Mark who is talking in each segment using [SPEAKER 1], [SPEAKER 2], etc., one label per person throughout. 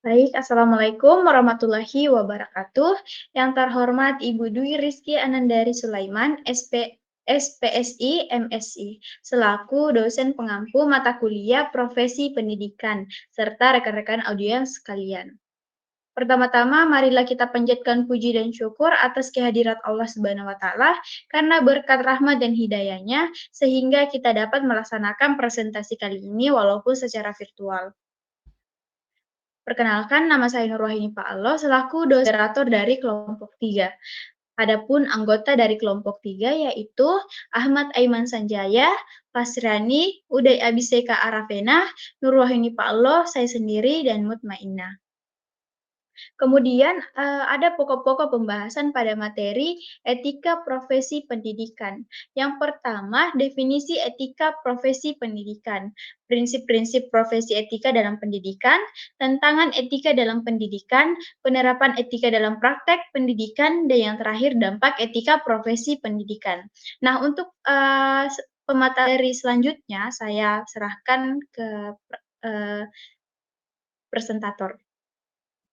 [SPEAKER 1] Baik, Assalamualaikum warahmatullahi wabarakatuh. Yang terhormat Ibu Dwi Rizky Anandari Sulaiman, SPSI, MSI, selaku dosen pengampu mata kuliah Profesi Pendidikan, serta rekan-rekan audiens sekalian. Pertama-tama, marilah kita panjatkan puji dan syukur atas kehadirat Allah Subhanahu wa Ta'ala, karena berkat rahmat dan hidayahnya, sehingga kita dapat melaksanakan presentasi kali ini walaupun secara virtual. Perkenalkan, nama saya Nurwahini Pa'aloh selaku moderator dari kelompok 3. Adapun anggota dari kelompok 3 yaitu Ahmad Aiman Sanjaya, Pasrani, Uday Abiseka Arafena, Nurwahini Pa'aloh, saya sendiri, dan Mutmainah. Kemudian ada pokok-pokok pembahasan pada materi etika profesi pendidikan. Yang pertama, definisi etika profesi pendidikan, prinsip-prinsip profesi etika dalam pendidikan, tantangan etika dalam pendidikan, penerapan etika dalam praktek pendidikan, dan yang terakhir dampak etika profesi pendidikan. Nah, untuk pemateri selanjutnya saya serahkan ke presentator.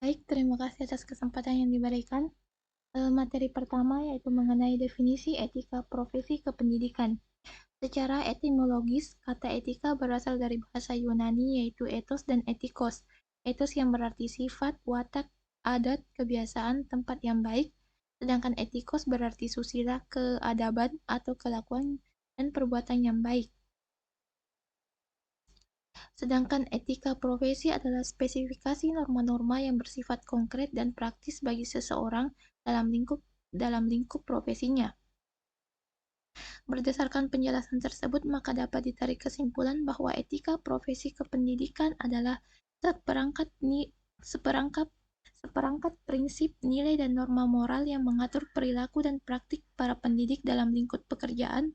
[SPEAKER 2] Baik, terima kasih atas kesempatan yang diberikan. Materi pertama yaitu mengenai definisi etika profesi kependidikan. Secara etimologis, kata etika berasal dari bahasa Yunani yaitu ethos dan etikos. Ethos yang berarti sifat, watak, adat, kebiasaan, tempat yang baik, sedangkan etikos berarti susila, keadaban, atau kelakuan dan perbuatan yang baik. Sedangkan etika profesi adalah spesifikasi norma-norma yang bersifat konkret dan praktis bagi seseorang dalam lingkup profesinya. Berdasarkan penjelasan tersebut, maka dapat ditarik kesimpulan bahwa etika profesi kependidikan adalah seperangkat prinsip, nilai, dan norma moral yang mengatur perilaku dan praktik para pendidik dalam lingkup pekerjaan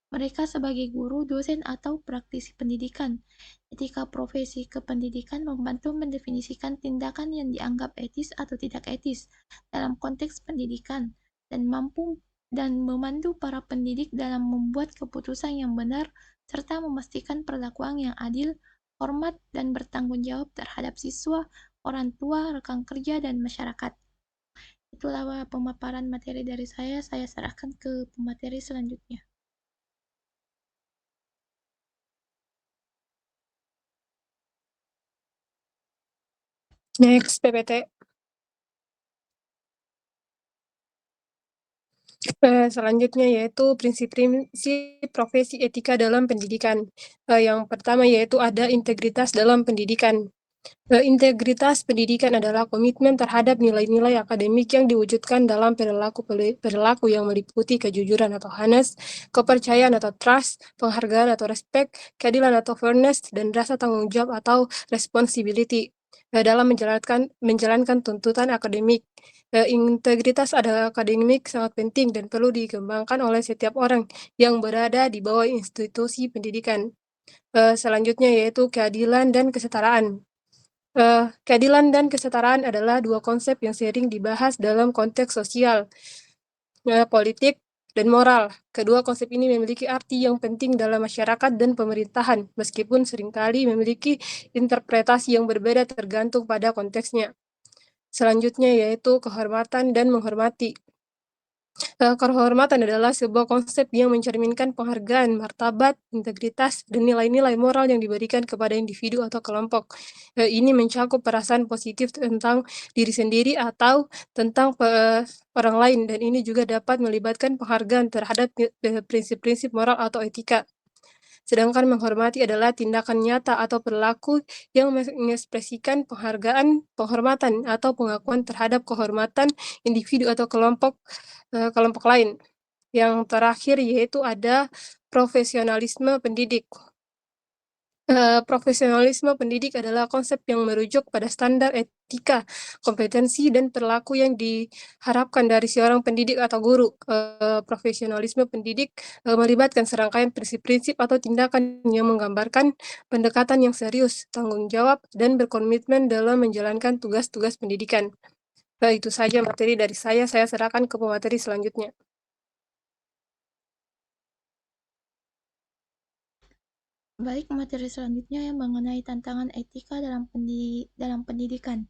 [SPEAKER 2] mereka sebagai guru, dosen, atau praktisi pendidikan. Etika profesi kependidikan membantu mendefinisikan tindakan yang dianggap etis atau tidak etis dalam konteks pendidikan dan memandu para pendidik dalam membuat keputusan yang benar serta memastikan perlakuan yang adil, hormat, dan bertanggung jawab terhadap siswa, orang tua, rekan kerja, dan masyarakat. Itulah pemaparan materi dari saya serahkan ke pemateri selanjutnya.
[SPEAKER 3] Next, PPT. Selanjutnya yaitu prinsip-prinsip profesi etika dalam pendidikan. Yang pertama yaitu ada integritas dalam pendidikan. Integritas pendidikan adalah komitmen terhadap nilai-nilai akademik yang diwujudkan dalam perilaku yang meliputi kejujuran atau honest, kepercayaan atau trust, penghargaan atau respect, keadilan atau fairness, dan rasa tanggung jawab atau responsibility dalam menjalankan tuntutan akademik. Integritas akademik sangat penting dan perlu dikembangkan oleh setiap orang yang berada di bawah institusi pendidikan. Selanjutnya yaitu keadilan dan kesetaraan. Keadilan dan kesetaraan adalah dua konsep yang sering dibahas dalam konteks sosial, politik, dan moral. Kedua konsep ini memiliki arti yang penting dalam masyarakat dan pemerintahan, meskipun seringkali memiliki interpretasi yang berbeda tergantung pada konteksnya. Selanjutnya yaitu kehormatan dan menghormati. Kehormatan adalah sebuah konsep yang mencerminkan penghargaan, martabat, integritas, dan nilai-nilai moral yang diberikan kepada individu atau kelompok. Ini mencakup perasaan positif tentang diri sendiri atau tentang orang lain, dan ini juga dapat melibatkan penghargaan terhadap prinsip-prinsip moral atau etika. Sedangkan menghormati adalah tindakan nyata atau perilaku yang mengekspresikan penghargaan, penghormatan, atau pengakuan terhadap kehormatan individu atau kelompok lain. Yang terakhir yaitu ada profesionalisme pendidik. Profesionalisme pendidik adalah konsep yang merujuk pada standar etika, kompetensi, dan perilaku yang diharapkan dari seorang pendidik atau guru. Profesionalisme pendidik melibatkan serangkaian prinsip-prinsip atau tindakan yang menggambarkan pendekatan yang serius, tanggung jawab, dan berkomitmen dalam menjalankan tugas-tugas pendidikan. Itu saja materi dari saya serahkan ke pemateri selanjutnya.
[SPEAKER 2] Baik, materi selanjutnya yang mengenai tantangan etika dalam pendidikan.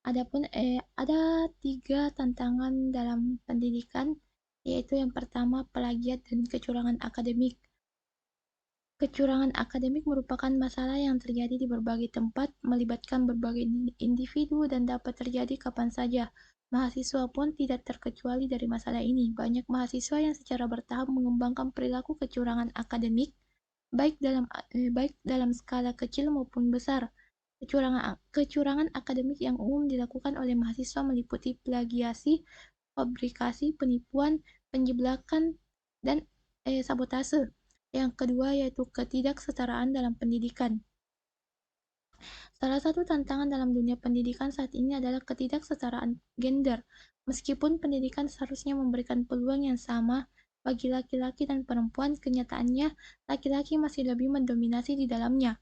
[SPEAKER 2] Ada 3 tantangan dalam pendidikan, yaitu yang pertama plagiat dan kecurangan akademik. Kecurangan akademik merupakan masalah yang terjadi di berbagai tempat, melibatkan berbagai individu dan dapat terjadi kapan saja. Mahasiswa pun tidak terkecuali dari masalah ini. Banyak mahasiswa yang secara bertahap mengembangkan perilaku kecurangan akademik, baik dalam skala kecil maupun besar. Kecurangan akademik yang umum dilakukan oleh mahasiswa meliputi plagiasi, fabrikasi, penipuan, penjeblakan, dan sabotase. Yang kedua yaitu ketidaksetaraan dalam pendidikan. Salah satu tantangan dalam dunia pendidikan saat ini adalah ketidaksetaraan gender. Meskipun pendidikan seharusnya memberikan peluang yang sama bagi laki-laki dan perempuan, kenyataannya laki-laki masih lebih mendominasi di dalamnya.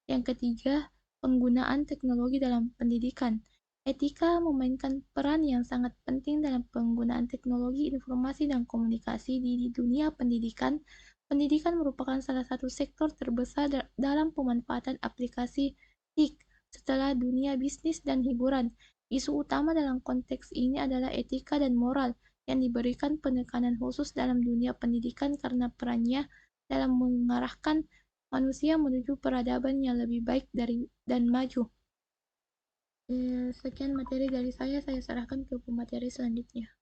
[SPEAKER 2] Yang ketiga, penggunaan teknologi dalam pendidikan. Etika memainkan peran yang sangat penting dalam penggunaan teknologi informasi dan komunikasi di dunia pendidikan. Pendidikan merupakan salah satu sektor terbesar dalam pemanfaatan aplikasi TIK setelah dunia bisnis dan hiburan. Isu utama dalam konteks ini adalah etika dan moral yang diberikan penekanan khusus dalam dunia pendidikan karena perannya dalam mengarahkan manusia menuju peradaban yang lebih baik dan maju. Sekian materi dari saya serahkan ke pemateri selanjutnya.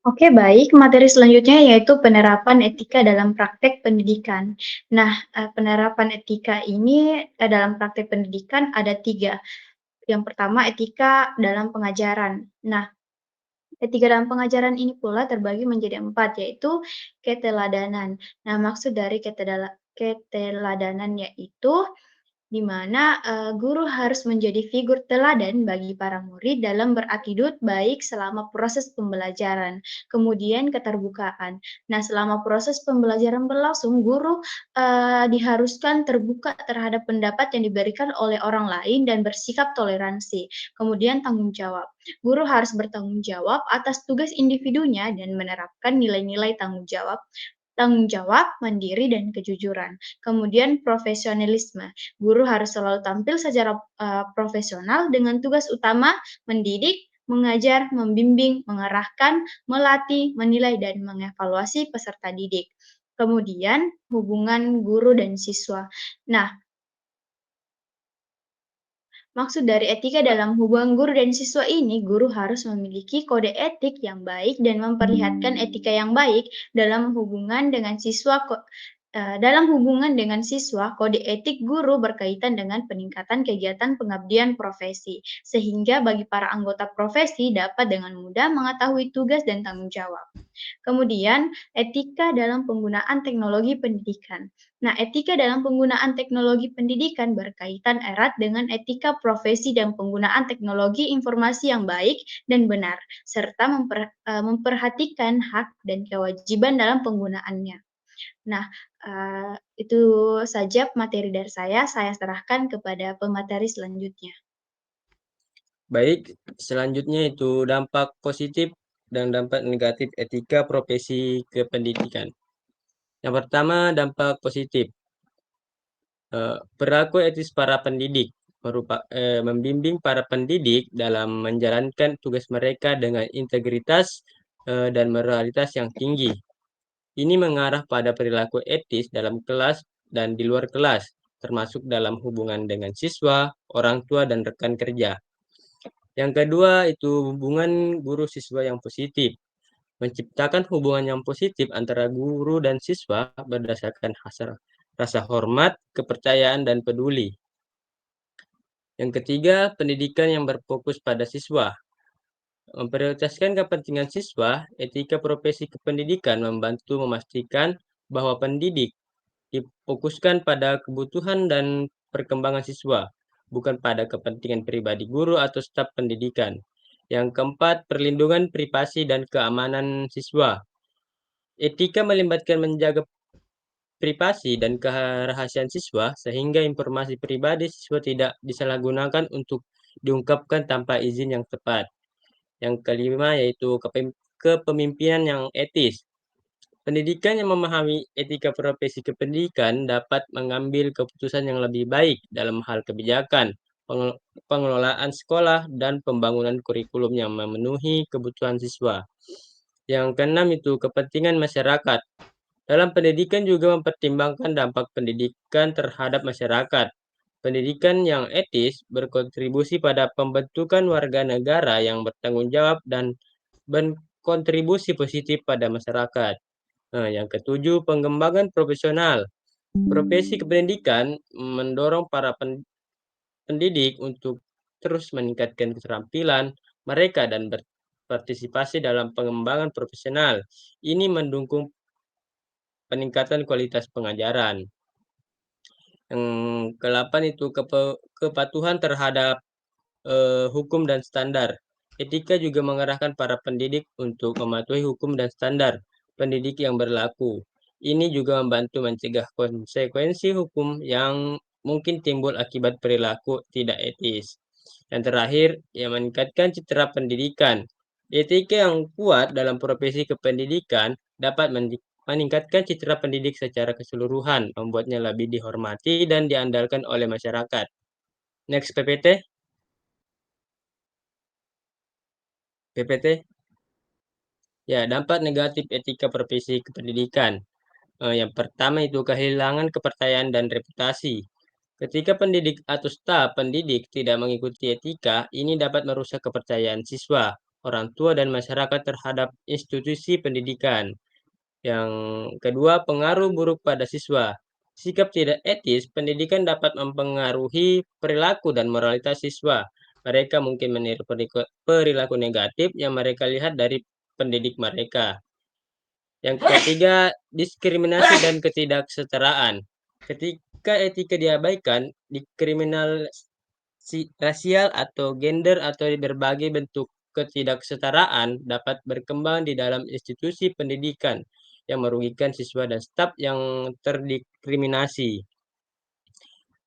[SPEAKER 1] Oke, baik. Materi selanjutnya yaitu penerapan etika dalam praktek pendidikan. Nah, penerapan etika ini dalam praktek pendidikan ada 3. Yang pertama, etika dalam pengajaran. Nah, etika dalam pengajaran ini pula terbagi menjadi 4, yaitu keteladanan. Nah, maksud dari keteladanan yaitu di mana guru harus menjadi figur teladan bagi para murid dalam berattitude baik selama proses pembelajaran. Kemudian keterbukaan. Nah, selama proses pembelajaran berlangsung, guru diharuskan terbuka terhadap pendapat yang diberikan oleh orang lain dan bersikap toleransi. Kemudian tanggung jawab. Guru harus bertanggung jawab atas tugas individunya dan menerapkan nilai-nilai tanggung jawab, mandiri, dan kejujuran. Kemudian profesionalisme. Guru harus selalu tampil secara profesional dengan tugas utama mendidik, mengajar, membimbing, mengarahkan, melatih, menilai, dan mengevaluasi peserta didik. Kemudian hubungan guru dan siswa. Nah, maksud dari etika dalam hubungan guru dan siswa ini, guru harus memiliki kode etik yang baik dan memperlihatkan etika yang baik dalam hubungan dengan siswa. Dalam hubungan dengan siswa, kode etik guru berkaitan dengan peningkatan kegiatan pengabdian profesi, sehingga bagi para anggota profesi dapat dengan mudah mengetahui tugas dan tanggung jawab. Kemudian, etika dalam penggunaan teknologi pendidikan. Nah, etika dalam penggunaan teknologi pendidikan berkaitan erat dengan etika profesi dan penggunaan teknologi informasi yang baik dan benar, serta memperhatikan hak dan kewajiban dalam penggunaannya. Nah, itu saja materi dari saya serahkan kepada pemateri selanjutnya.
[SPEAKER 4] Baik, selanjutnya itu dampak positif dan dampak negatif etika profesi kependidikan. Yang pertama, dampak positif. Perilaku etis para pendidik membimbing para pendidik dalam menjalankan tugas mereka dengan integritas dan moralitas yang tinggi. Ini mengarah pada perilaku etis dalam kelas dan di luar kelas, termasuk dalam hubungan dengan siswa, orang tua, dan rekan kerja. Yang kedua itu hubungan guru siswa yang positif. Menciptakan hubungan yang positif antara guru dan siswa berdasarkan rasa hormat, kepercayaan, dan peduli. Yang ketiga, pendidikan yang berfokus pada siswa. Memprioritaskan kepentingan siswa, etika profesi kependidikan membantu memastikan bahwa pendidik difokuskan pada kebutuhan dan perkembangan siswa, bukan pada kepentingan pribadi guru atau staf pendidikan. Yang keempat, perlindungan privasi dan keamanan siswa. Etika melibatkan menjaga privasi dan kerahasiaan siswa, sehingga informasi pribadi siswa tidak disalahgunakan untuk diungkapkan tanpa izin yang tepat. Yang kelima yaitu kepemimpinan yang etis. Pendidikan yang memahami etika profesi kependidikan dapat mengambil keputusan yang lebih baik dalam hal kebijakan, pengelolaan sekolah, dan pembangunan kurikulum yang memenuhi kebutuhan siswa. Yang keenam itu kepentingan masyarakat. Dalam pendidikan juga mempertimbangkan dampak pendidikan terhadap masyarakat. Pendidikan yang etis berkontribusi pada pembentukan warga negara yang bertanggung jawab dan berkontribusi positif pada masyarakat. Nah, yang ketujuh, pengembangan profesional. Profesi kependidikan mendorong para pendidik untuk terus meningkatkan keterampilan mereka dan berpartisipasi dalam pengembangan profesional. Ini mendukung peningkatan kualitas pengajaran. Yang ke-8 itu kepatuhan terhadap hukum dan standar. Etika juga mengarahkan para pendidik untuk mematuhi hukum dan standar pendidik yang berlaku. Ini juga membantu mencegah konsekuensi hukum yang mungkin timbul akibat perilaku tidak etis. Yang terakhir, yang meningkatkan citra pendidikan. Etika yang kuat dalam profesi kependidikan dapat meningkatkan citra pendidik secara keseluruhan, membuatnya lebih dihormati dan diandalkan oleh masyarakat. Next PPT. PPT. Ya, dampak negatif etika profesi kependidikan. Yang pertama itu kehilangan kepercayaan dan reputasi. Ketika pendidik atau staf pendidik tidak mengikuti etika, ini dapat merusak kepercayaan siswa, orang tua, dan masyarakat terhadap institusi pendidikan. Yang kedua, pengaruh buruk pada siswa. Sikap tidak etis pendidikan dapat mempengaruhi perilaku dan moralitas siswa. Mereka mungkin meniru perilaku negatif yang mereka lihat dari pendidik mereka. Yang ketiga, diskriminasi dan ketidaksetaraan. Ketika etika diabaikan, diskriminasi rasial atau gender atau berbagai bentuk ketidaksetaraan dapat berkembang di dalam institusi pendidikan yang merugikan siswa dan staf yang terdiskriminasi.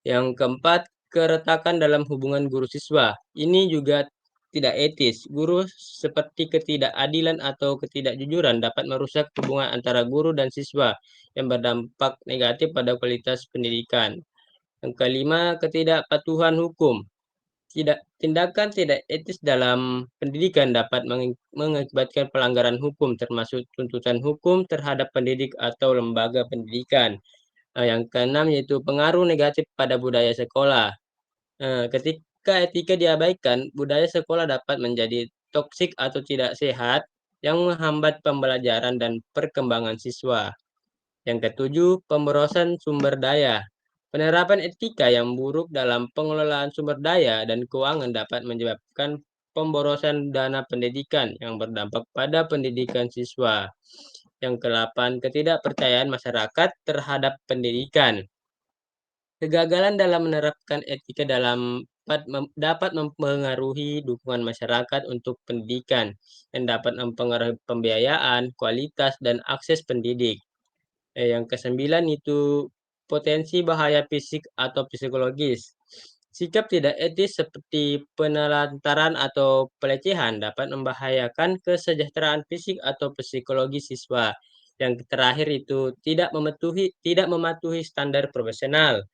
[SPEAKER 4] Yang keempat, keretakan dalam hubungan guru siswa. Ini juga tidak etis. Guru seperti ketidakadilan atau ketidakjujuran dapat merusak hubungan antara guru dan siswa yang berdampak negatif pada kualitas pendidikan. Yang kelima, ketidakpatuhan hukum. Tindakan tidak etis dalam pendidikan dapat mengakibatkan pelanggaran hukum, termasuk tuntutan hukum terhadap pendidik atau lembaga pendidikan. Yang keenam yaitu pengaruh negatif pada budaya sekolah. Ketika etika diabaikan, budaya sekolah dapat menjadi toksik atau tidak sehat yang menghambat pembelajaran dan perkembangan siswa. Yang ketujuh, pemborosan sumber daya. Penerapan etika yang buruk dalam pengelolaan sumber daya dan keuangan dapat menyebabkan pemborosan dana pendidikan yang berdampak pada pendidikan siswa. Yang kedelapan, ketidakpercayaan masyarakat terhadap pendidikan. Kegagalan dalam menerapkan etika dapat mempengaruhi dukungan masyarakat untuk pendidikan yang dapat mempengaruhi pembiayaan, kualitas, dan akses pendidik. Yang kesembilan itu potensi bahaya fisik atau psikologis. Sikap tidak etis seperti penelantaran atau pelecehan dapat membahayakan kesejahteraan fisik atau psikologi siswa. Yang terakhir itu tidak mematuhi standar profesional.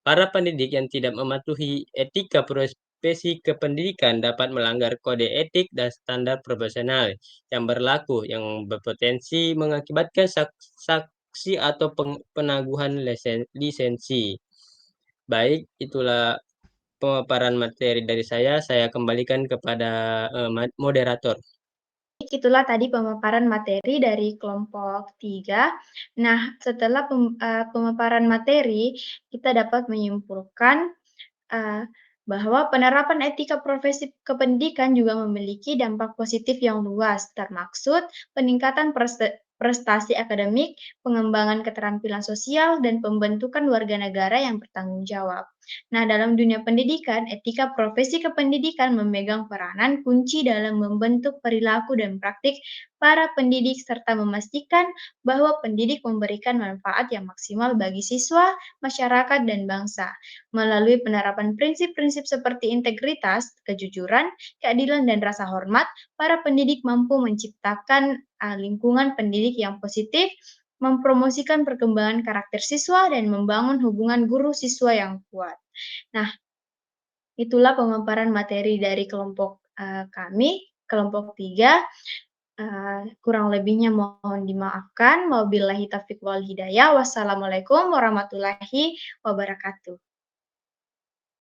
[SPEAKER 4] Para pendidik yang tidak mematuhi etika profesi kependidikan dapat melanggar kode etik dan standar profesional yang berlaku yang berpotensi mengakibatkan sanksi atau penaguhan lisensi. Baik, itulah pemaparan materi dari saya. Saya kembalikan kepada moderator.
[SPEAKER 1] Itulah tadi pemaparan materi dari kelompok 3. Nah, setelah pemaparan materi, kita dapat menyimpulkan bahwa penerapan etika profesi kependidikan juga memiliki dampak positif yang luas, termaksud peningkatan prestasi akademik, pengembangan keterampilan sosial, dan pembentukan warga negara yang bertanggung jawab. Nah, dalam dunia pendidikan, etika profesi kependidikan memegang peranan kunci dalam membentuk perilaku dan praktik para pendidik serta memastikan bahwa pendidik memberikan manfaat yang maksimal bagi siswa, masyarakat, dan bangsa. Melalui penerapan prinsip-prinsip seperti integritas, kejujuran, keadilan, dan rasa hormat, para pendidik mampu menciptakan lingkungan pendidik yang positif, mempromosikan perkembangan karakter siswa, dan membangun hubungan guru-siswa yang kuat. Nah, itulah pemaparan materi dari kelompok kami, kelompok 3. Kurang lebihnya mohon dimaafkan. Wabillahi taufiq wal hidayah. Wassalamualaikum warahmatullahi wabarakatuh.